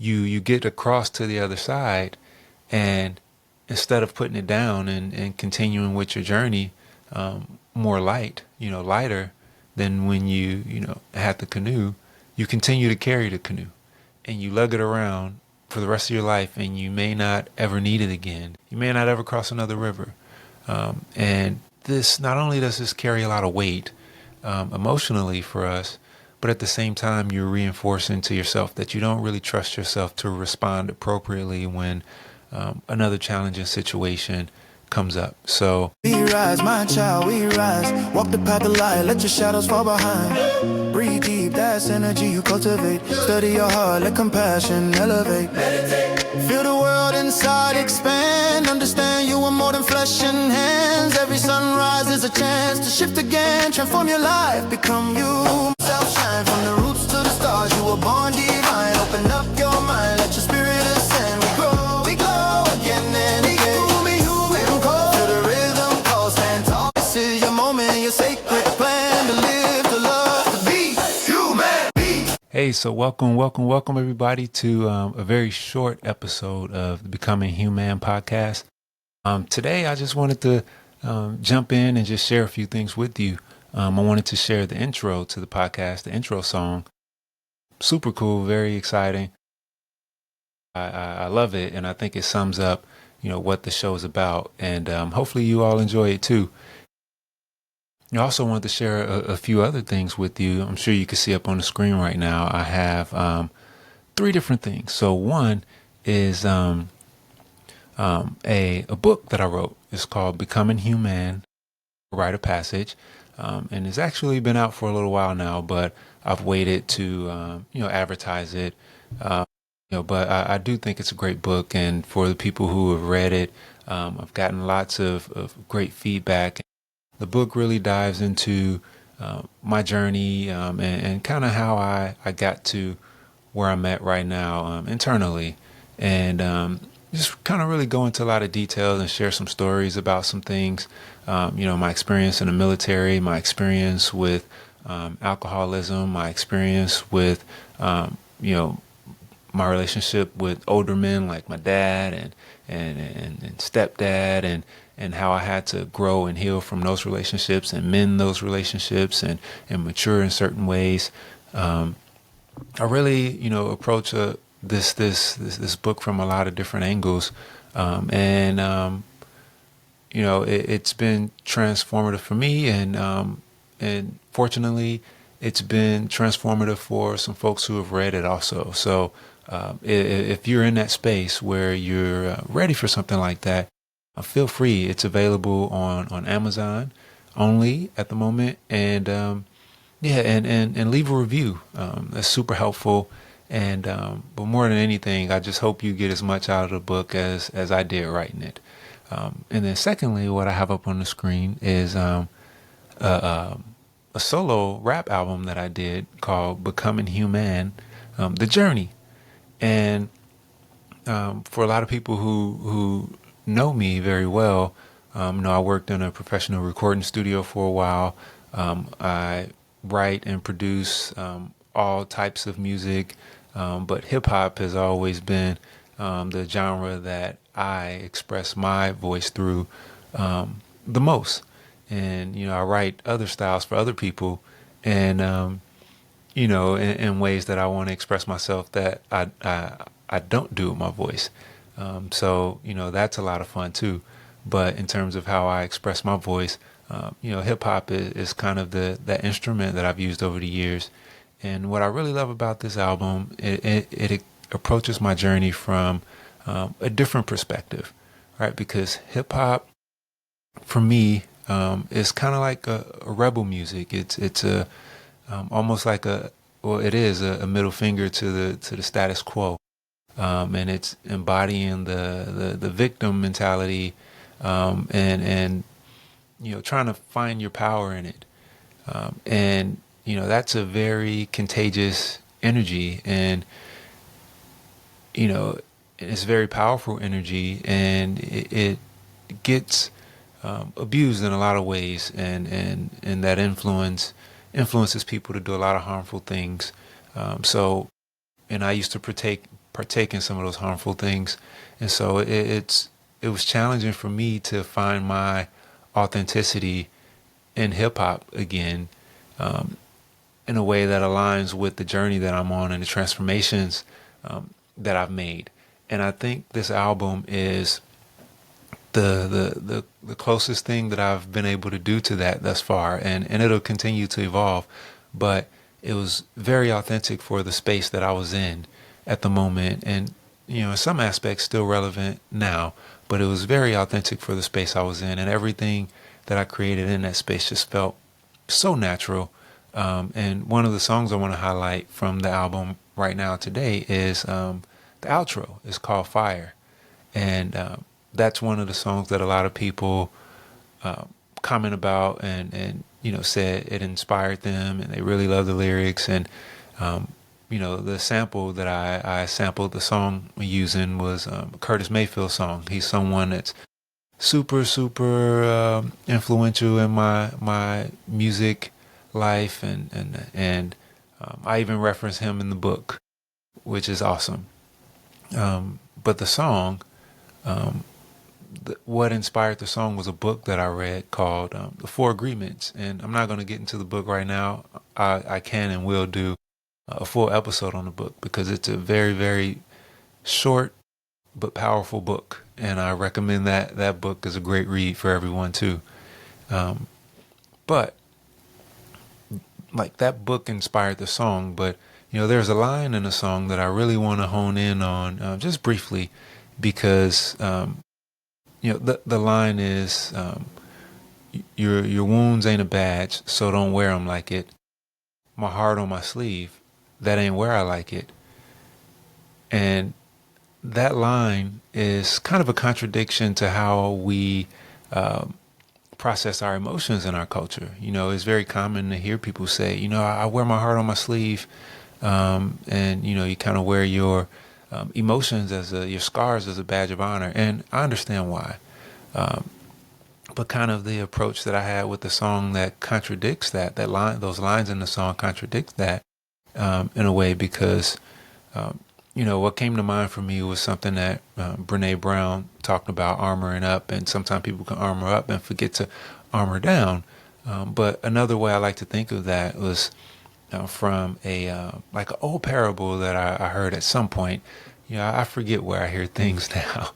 you get across to the other side, and instead of putting it down and continuing with your journey, more lighter than when you had the canoe, you continue to carry the canoe and you lug it around for the rest of your life, and you may not ever need it again. You may not ever cross another river. And this, not only does this carry a lot of weight emotionally for us, but at the same time, you're reinforcing to yourself that you don't really trust yourself to respond appropriately when another challenging situation comes up. So we rise, my child, we rise. Walk the path of light, let your shadows fall behind. Breathe deep, that's energy you cultivate. Study your heart, let compassion elevate. Meditate. Feel the world inside expand. Understand you are more than flesh and hands. Every sunrise is a chance to shift again. Transform your life, become you. Self-shine from the roots to the stars. You were born divine. Open up your mind, let your spirit ascend. We grow, we glow again and again. This is your moment, your sacred plan to live, to love, to be human. Hey, so welcome everybody to a very short episode of the Becoming Hue-man podcast. Today, I just wanted to jump in and just share a few things with you. I wanted to share the intro to the podcast, the intro song. Super cool, very exciting. I love it, and I think it sums up, what the show is about, and hopefully you all enjoy it too. I also wanted to share a few other things with you. I'm sure you can see up on the screen right now. I have 3 different things. So one is a book that I wrote. It's called Becoming Hue-man, Rite of Passage. And it's actually been out for a little while now, but I've waited to, advertise it. But I do think it's a great book. And for the people who have read it, I've gotten lots of great feedback. The book really dives into my journey and kind of how I got to where I'm at right now internally, and just kind of really go into a lot of details and share some stories about some things, my experience in the military, my experience with alcoholism, my experience with, my relationship with older men like my dad and stepdad, and how I had to grow and heal from those relationships and mend those relationships and mature in certain ways. I really, approach this book from a lot of different angles. It's been transformative for me, and fortunately it's been transformative for some folks who have read it also. So if you're in that space where you're ready for something like that, feel free. It's available on Amazon only at the moment, and and leave a review. That's super helpful. And but more than anything, I just hope you get as much out of the book as I did writing it. And then secondly, what I have up on the screen is a solo rap album that I did called Becoming Hue-man, The Journey. And for a lot of people who know me very well, I worked in a professional recording studio for a while. I write and produce all types of music, but hip hop has always been the genre that I express my voice through the most. And I write other styles for other people, and in ways that I want to express myself that I don't do with my voice. So that's a lot of fun too. But in terms of how I express my voice, hip hop is kind of that instrument that I've used over the years. And what I really love about this album, it approaches my journey from a different perspective, right? Because hip hop, for me, is kind of like a rebel music. It's a almost like it is a middle finger to the status quo. And it's embodying the victim mentality, and trying to find your power in it. And that's a very contagious energy, and it's very powerful energy, and it gets abused in a lot of ways, and that influences people to do a lot of harmful things. And I used to partake in some of those harmful things. And so it was challenging for me to find my authenticity in hip hop again, in a way that aligns with the journey that I'm on and the transformations that I've made. And I think this album is the closest thing that I've been able to do to that thus far, and it'll continue to evolve. But it was very authentic for the space that I was in at the moment, and in some aspects still relevant now. But it was very authentic for the space I was in, and everything that I created in that space just felt so natural. And one of the songs I want to highlight from the album right now today is the outro. It's called Fire. And that's one of the songs that a lot of people comment about and said it inspired them and they really love the lyrics. And the sample that I sampled the song using was a Curtis Mayfield song. He's someone that's super influential in my music life, and I even reference him in the book, which is awesome. But the song, what inspired the song was a book that I read called The Four Agreements. And I'm not going to get into the book right now. I can and will do a full episode on the book because it's a very, very short but powerful book. And I recommend that book is a great read for everyone too. But like that book inspired the song, but there's a line in the song that I really want to hone in on just briefly because the line is your wounds ain't a badge, so don't wear them like it. My heart on my sleeve, that ain't where I like it. And that line is kind of a contradiction to how we process our emotions in our culture. It's very common to hear people say, I wear my heart on my sleeve. And you kind of wear your emotions your scars as a badge of honor. And I understand why. But kind of the approach that I had with the song that contradicts that line, those lines in the song contradict that in a way because what came to mind for me was something that Brene Brown talked about, armoring up, and sometimes people can armor up and forget to armor down. But another way I like to think of that was from like an old parable that I heard at some point. I forget where I hear things now,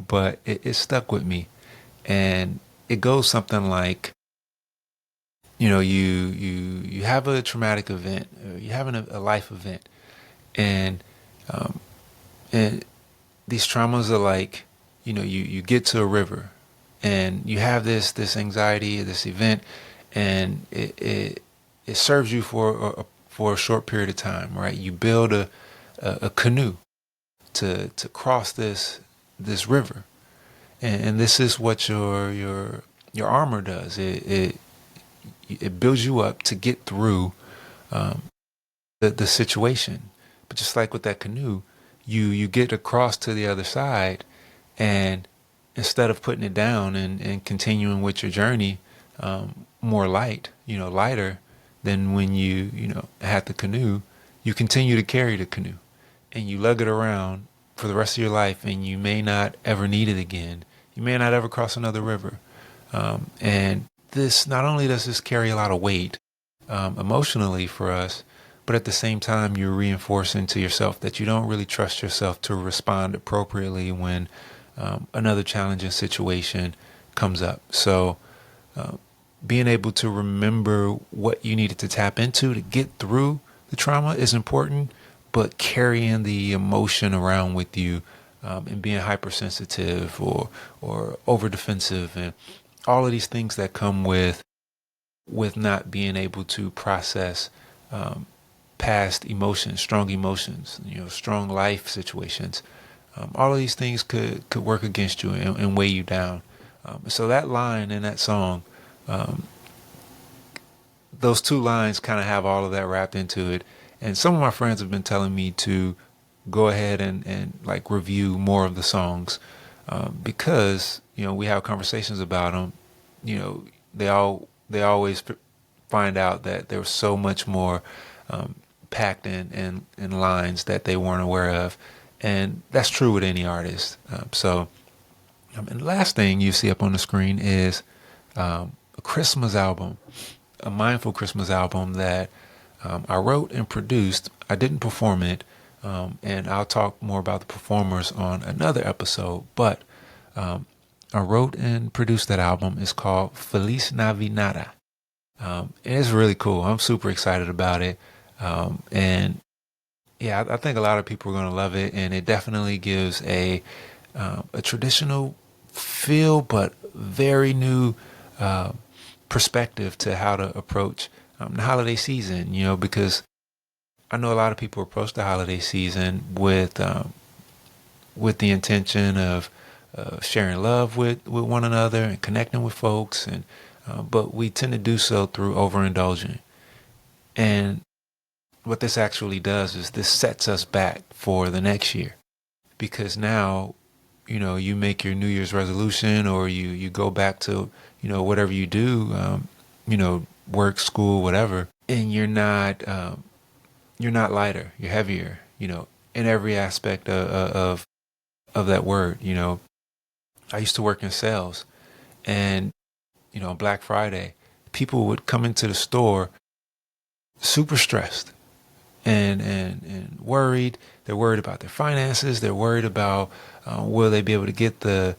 but it stuck with me, and it goes something like, you have a traumatic event, or you have a life event, and these traumas are like, you get to a river, and you have this anxiety, this event, and it serves you for a short period of time, right? You build a canoe to cross this river, and this is what your armor does. It builds you up to get through the situation. But just like with that canoe, you get across to the other side, and instead of putting it down and continuing with your journey, more lighter than when you had the canoe, you continue to carry the canoe and you lug it around for the rest of your life, and you may not ever need it again. You may not ever cross another river. And this, not only does this carry a lot of weight emotionally for us, but at the same time, you're reinforcing to yourself that you don't really trust yourself to respond appropriately when another challenging situation comes up. So being able to remember what you needed to tap into to get through the trauma is important, but carrying the emotion around with you and being hypersensitive or over defensive and all of these things that come with not being able to process past emotions, strong emotions, strong life situations. All of these things could work against you and weigh you down. So that line in that song, those two lines kind of have all of that wrapped into it. And some of my friends have been telling me to go ahead and like review more of the songs because, we have conversations about them. They always find out that there was so much more packed in lines that they weren't aware of. And that's true with any artist. And the last thing you see up on the screen is a Christmas album, a mindful Christmas album that I wrote and produced. I didn't perform it, and I'll talk more about the performers on another episode. But I wrote and produced that album. It's called FELIZ Navi Nada. And it's really cool. I'm super excited about it. And yeah, I think a lot of people are going to love it. And it definitely gives a traditional feel, but very new perspective to how to approach the holiday season, because I know a lot of people approach the holiday season with the intention of sharing love with one another and connecting with folks, and but we tend to do so through overindulging. And what this actually does is this sets us back for the next year, because now, you make your New Year's resolution, or you go back to, whatever you do, work, school, whatever, and you're not lighter, you're heavier, in every aspect of that word. I used to work in sales, and on Black Friday, people would come into the store super stressed and worried. They're worried about their finances. They're worried about will they be able to get the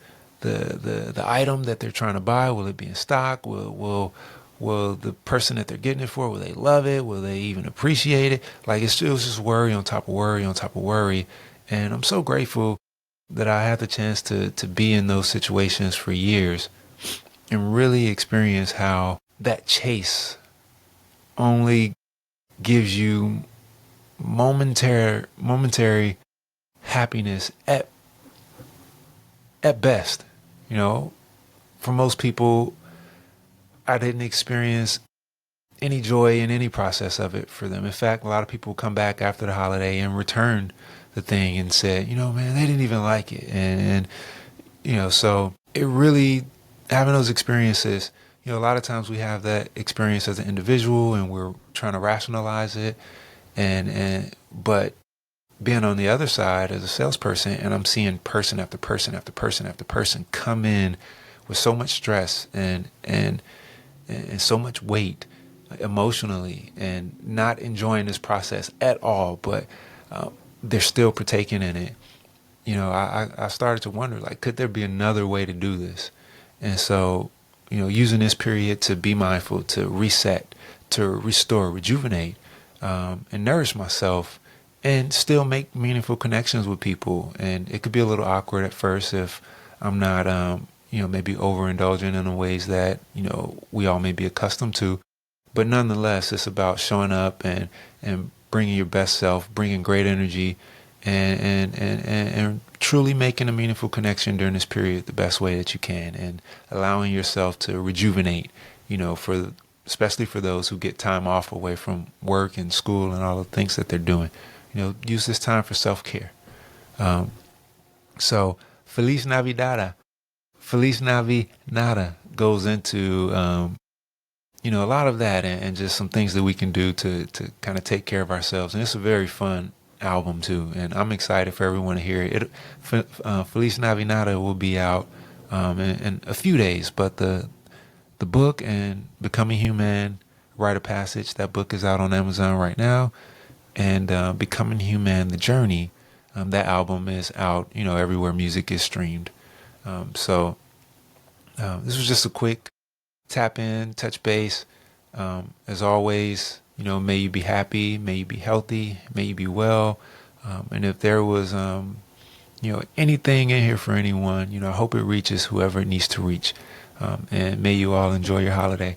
item that they're trying to buy? Will it be in stock? Will the person that they're getting it for, will they love it? Will they even appreciate it? Like, it was just worry on top of worry on top of worry. And I'm so grateful that I had the chance to be in those situations for years and really experience how that chase only gives you momentary happiness at best. For most people, I didn't experience any joy in any process of it for them. In fact, a lot of people come back after the holiday and return the thing and said, man, they didn't even like it. And so it really, having those experiences, a lot of times we have that experience as an individual and we're trying to rationalize it. But being on the other side as a salesperson, and I'm seeing person after person after person after person come in with so much stress and so much weight emotionally, and not enjoying this process at all, but they're still partaking in it. I started to wonder, like, could there be another way to do this? And so, using this period to be mindful, to reset, to restore, rejuvenate, and nourish myself, and still make meaningful connections with people. And it could be a little awkward at first if I'm not, maybe overindulging in the ways that, we all may be accustomed to. But nonetheless, it's about showing up and bringing your best self, bringing great energy, and truly making a meaningful connection during this period the best way that you can, and allowing yourself to rejuvenate, especially for those who get time off away from work and school and all the things that they're doing. Use this time for self-care. So Feliz Navidad, Feliz Navi Nada goes into, a lot of that, and just some things that we can do to kind of take care of ourselves. And it's a very fun album too, and I'm excited for everyone to hear it. Feliz Navi Nada will be out in a few days, but the book and Becoming Hue-man, Rite of Passage, that book is out on Amazon right now. And Becoming Hue-man, The Journey, that album is out, everywhere music is streamed. So this was just a quick tap in, touch base. As always, may you be happy, may you be healthy, may you be well. And if there was, anything in here for anyone, I hope it reaches whoever it needs to reach. And may you all enjoy your holiday.